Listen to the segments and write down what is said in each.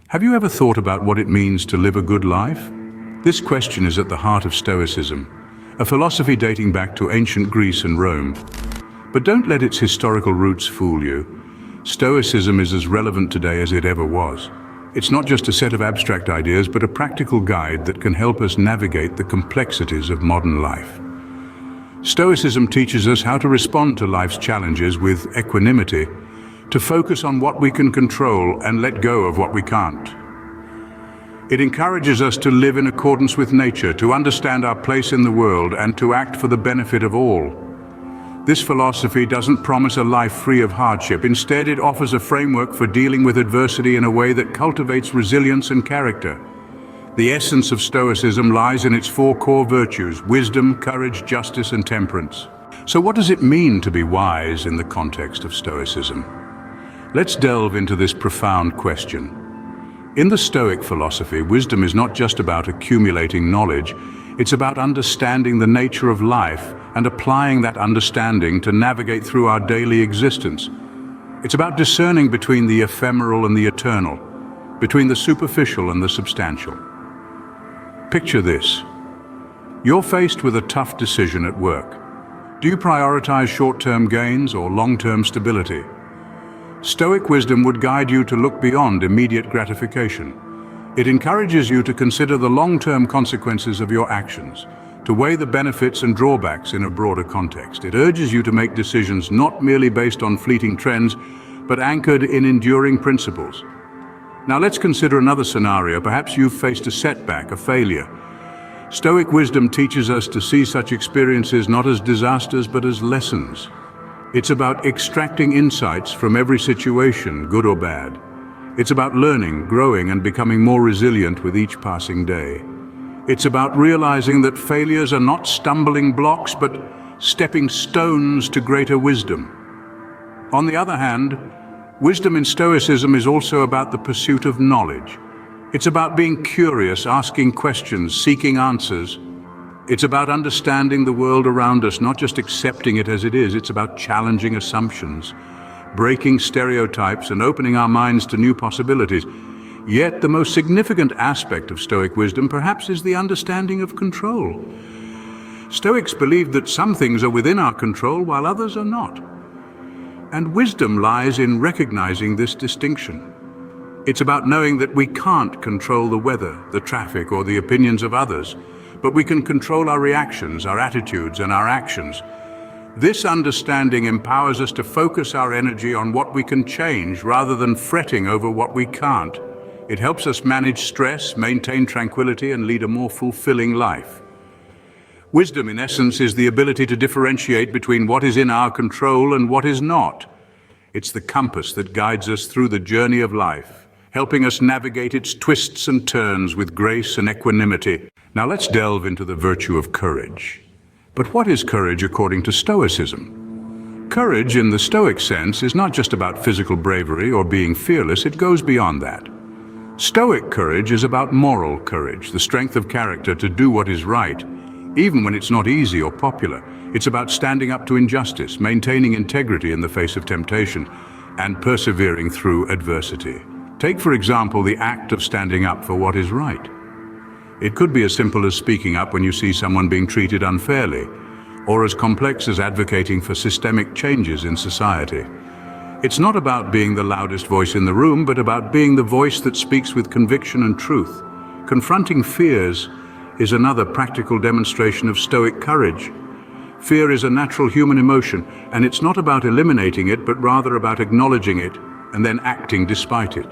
Have you ever thought about what it means to live a good life? This question is at the heart of Stoicism, a philosophy dating back to ancient Greece and Rome. But don't let its historical roots fool you. Stoicism is as relevant today as it ever was. It's not just a set of abstract ideas, but a practical guide that can help us navigate the complexities of modern life. Stoicism teaches us how to respond to life's challenges with equanimity, to focus on what we can control and let go of what we can't. It encourages us to live in accordance with nature, to understand our place in the world, and to act for the benefit of all. This philosophy doesn't promise a life free of hardship. Instead, it offers a framework for dealing with adversity in a way that cultivates resilience and character. The essence of Stoicism lies in its four core virtues: wisdom, courage, justice, and temperance. So what does it mean to be wise in the context of Stoicism? Let's delve into this profound question. In the Stoic philosophy, wisdom is not just about accumulating knowledge, it's about understanding the nature of life and applying that understanding to navigate through our daily existence. It's about discerning between the ephemeral and the eternal, between the superficial and the substantial. Picture this. You're faced with a tough decision at work. Do you prioritize short-term gains or long-term stability? Stoic wisdom would guide you to look beyond immediate gratification. It encourages you to consider the long-term consequences of your actions, to weigh the benefits and drawbacks in a broader context. It urges you to make decisions not merely based on fleeting trends, but anchored in enduring principles. Now let's consider another scenario. Perhaps you've faced a setback, a failure. Stoic wisdom teaches us to see such experiences not as disasters, but as lessons. It's about extracting insights from every situation, good or bad. It's about learning, growing, and becoming more resilient with each passing day. It's about realizing that failures are not stumbling blocks, but stepping stones to greater wisdom. On the other hand, wisdom in Stoicism is also about the pursuit of knowledge. It's about being curious, asking questions, seeking answers. It's about understanding the world around us, not just accepting it as it is. It's about challenging assumptions, breaking stereotypes, and opening our minds to new possibilities. Yet the most significant aspect of Stoic wisdom perhaps is the understanding of control. Stoics believe that some things are within our control while others are not. And wisdom lies in recognizing this distinction. It's about knowing that we can't control the weather, the traffic, or the opinions of others, but we can control our reactions, our attitudes, and our actions. This understanding empowers us to focus our energy on what we can change rather than fretting over what we can't. It helps us manage stress, maintain tranquility, and lead a more fulfilling life. Wisdom, in essence, is the ability to differentiate between what is in our control and what is not. It's the compass that guides us through the journey of life, helping us navigate its twists and turns with grace and equanimity. Now let's delve into the virtue of courage. But what is courage according to Stoicism? Courage, in the Stoic sense, is not just about physical bravery or being fearless. It goes beyond that. Stoic courage is about moral courage, the strength of character to do what is right, even when it's not easy or popular. It's about standing up to injustice, maintaining integrity in the face of temptation, and persevering through adversity. Take, for example, the act of standing up for what is right. It could be as simple as speaking up when you see someone being treated unfairly, or as complex as advocating for systemic changes in society. It's not about being the loudest voice in the room, but about being the voice that speaks with conviction and truth. Confronting fears is another practical demonstration of Stoic courage. Fear is a natural human emotion, and it's not about eliminating it, but rather about acknowledging it and then acting despite it.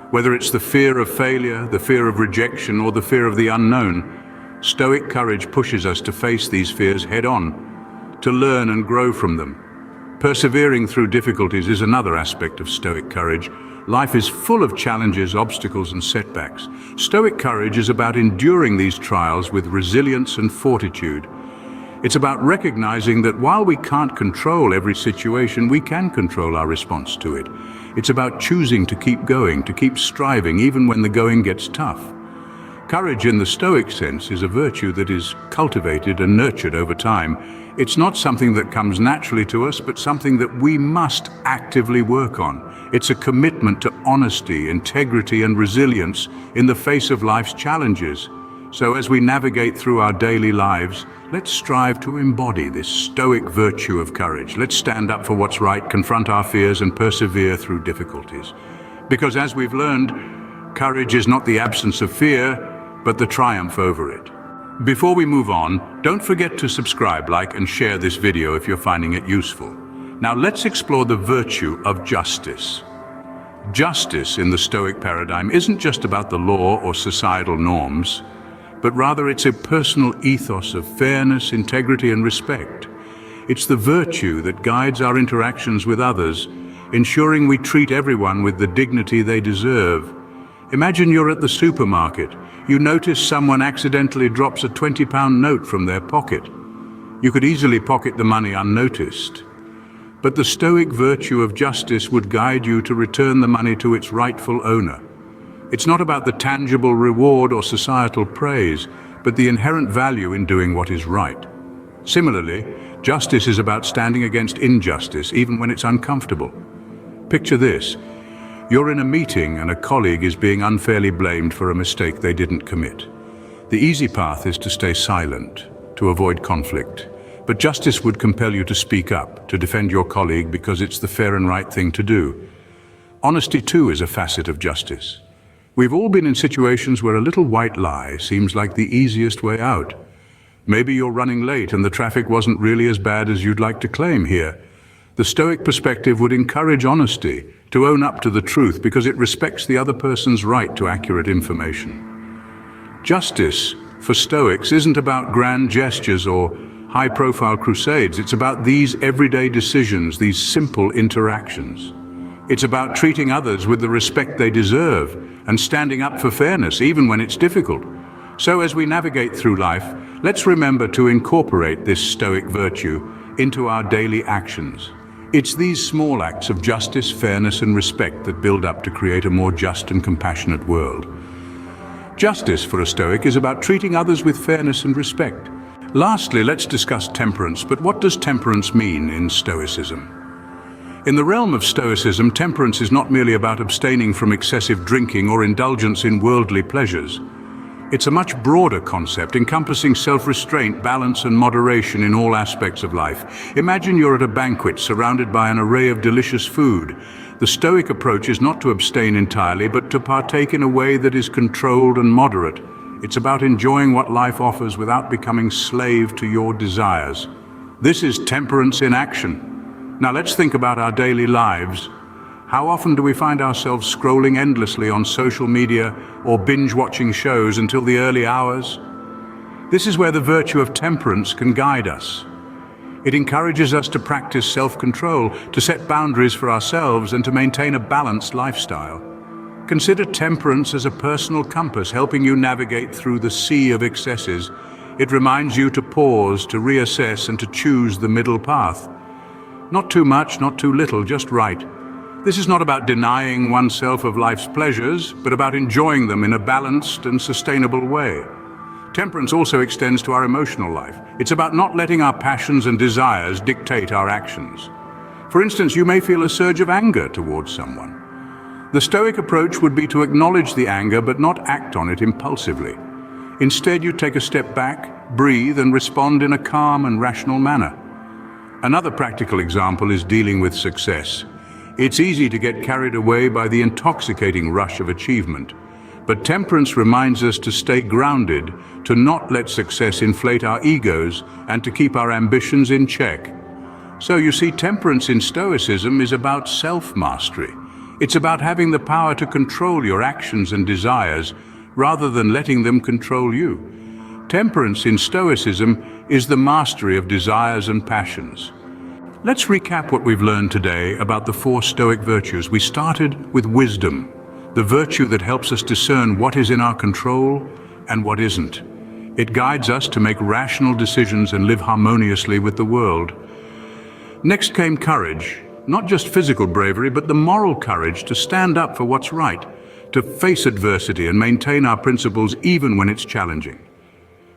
Whether it's the fear of failure, the fear of rejection, or the fear of the unknown, Stoic courage pushes us to face these fears head-on, to learn and grow from them. Persevering through difficulties is another aspect of Stoic courage. Life is full of challenges, obstacles, and setbacks. Stoic courage is about enduring these trials with resilience and fortitude. It's about recognizing that while we can't control every situation, we can control our response to it. It's about choosing to keep going, to keep striving, even when the going gets tough. Courage in the Stoic sense is a virtue that is cultivated and nurtured over time. It's not something that comes naturally to us, but something that we must actively work on. It's a commitment to honesty, integrity, and resilience in the face of life's challenges. So as we navigate through our daily lives, let's strive to embody this Stoic virtue of courage. Let's stand up for what's right, confront our fears, and persevere through difficulties. Because as we've learned, courage is not the absence of fear, but the triumph over it. Before we move on, don't forget to subscribe, like, and share this video if you're finding it useful. Now let's explore the virtue of justice. Justice in the Stoic paradigm isn't just about the law or societal norms, but rather it's a personal ethos of fairness, integrity, and respect. It's the virtue that guides our interactions with others, ensuring we treat everyone with the dignity they deserve. Imagine you're at the supermarket. You notice someone accidentally drops a £20 note from their pocket. You could easily pocket the money unnoticed. But the Stoic virtue of justice would guide you to return the money to its rightful owner. It's not about the tangible reward or societal praise, but the inherent value in doing what is right. Similarly, justice is about standing against injustice, even when it's uncomfortable. Picture this. You're in a meeting and a colleague is being unfairly blamed for a mistake they didn't commit. The easy path is to stay silent, to avoid conflict. But justice would compel you to speak up, to defend your colleague because it's the fair and right thing to do. Honesty too is a facet of justice. We've all been in situations where a little white lie seems like the easiest way out. Maybe you're running late and the traffic wasn't really as bad as you'd like to claim here. The Stoic perspective would encourage honesty, to own up to the truth because it respects the other person's right to accurate information. Justice, for Stoics, isn't about grand gestures or high-profile crusades. It's about these everyday decisions, these simple interactions. It's about treating others with the respect they deserve and standing up for fairness, even when it's difficult. So as we navigate through life, let's remember to incorporate this Stoic virtue into our daily actions. It's these small acts of justice, fairness, and respect that build up to create a more just and compassionate world. Justice for a Stoic is about treating others with fairness and respect. Lastly, let's discuss temperance. But what does temperance mean in Stoicism? In the realm of Stoicism, temperance is not merely about abstaining from excessive drinking or indulgence in worldly pleasures. It's a much broader concept, encompassing self-restraint, balance, and moderation in all aspects of life. Imagine you're at a banquet surrounded by an array of delicious food. The Stoic approach is not to abstain entirely, but to partake in a way that is controlled and moderate. It's about enjoying what life offers without becoming slave to your desires. This is temperance in action. Now let's think about our daily lives. How often do we find ourselves scrolling endlessly on social media or binge-watching shows until the early hours? This is where the virtue of temperance can guide us. It encourages us to practice self-control, to set boundaries for ourselves, and to maintain a balanced lifestyle. Consider temperance as a personal compass, helping you navigate through the sea of excesses. It reminds you to pause, to reassess, and to choose the middle path. Not too much, not too little, just right. This is not about denying oneself of life's pleasures, but about enjoying them in a balanced and sustainable way. Temperance also extends to our emotional life. It's about not letting our passions and desires dictate our actions. For instance, you may feel a surge of anger towards someone. The Stoic approach would be to acknowledge the anger but not act on it impulsively. Instead, you take a step back, breathe, and respond in a calm and rational manner. Another practical example is dealing with success. It's easy to get carried away by the intoxicating rush of achievement, but temperance reminds us to stay grounded, to not let success inflate our egos, and to keep our ambitions in check. So you see, temperance in Stoicism is about self-mastery. It's about having the power to control your actions and desires, rather than letting them control you. Temperance in Stoicism is the mastery of desires and passions. Let's recap what we've learned today about the 4 Stoic virtues. We started with wisdom, the virtue that helps us discern what is in our control and what isn't. It guides us to make rational decisions and live harmoniously with the world. Next came courage, not just physical bravery, but the moral courage to stand up for what's right, to face adversity and maintain our principles even when it's challenging.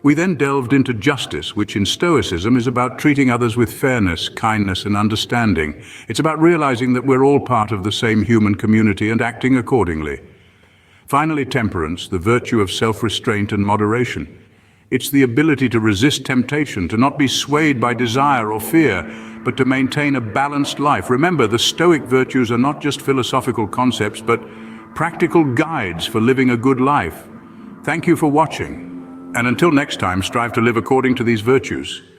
We then delved into justice, which in Stoicism is about treating others with fairness, kindness, and understanding. It's about realizing that we're all part of the same human community and acting accordingly. Finally, temperance, the virtue of self-restraint and moderation. It's the ability to resist temptation, to not be swayed by desire or fear, but to maintain a balanced life. Remember, the Stoic virtues are not just philosophical concepts, but practical guides for living a good life. Thank you for watching. And until next time, strive to live according to these virtues.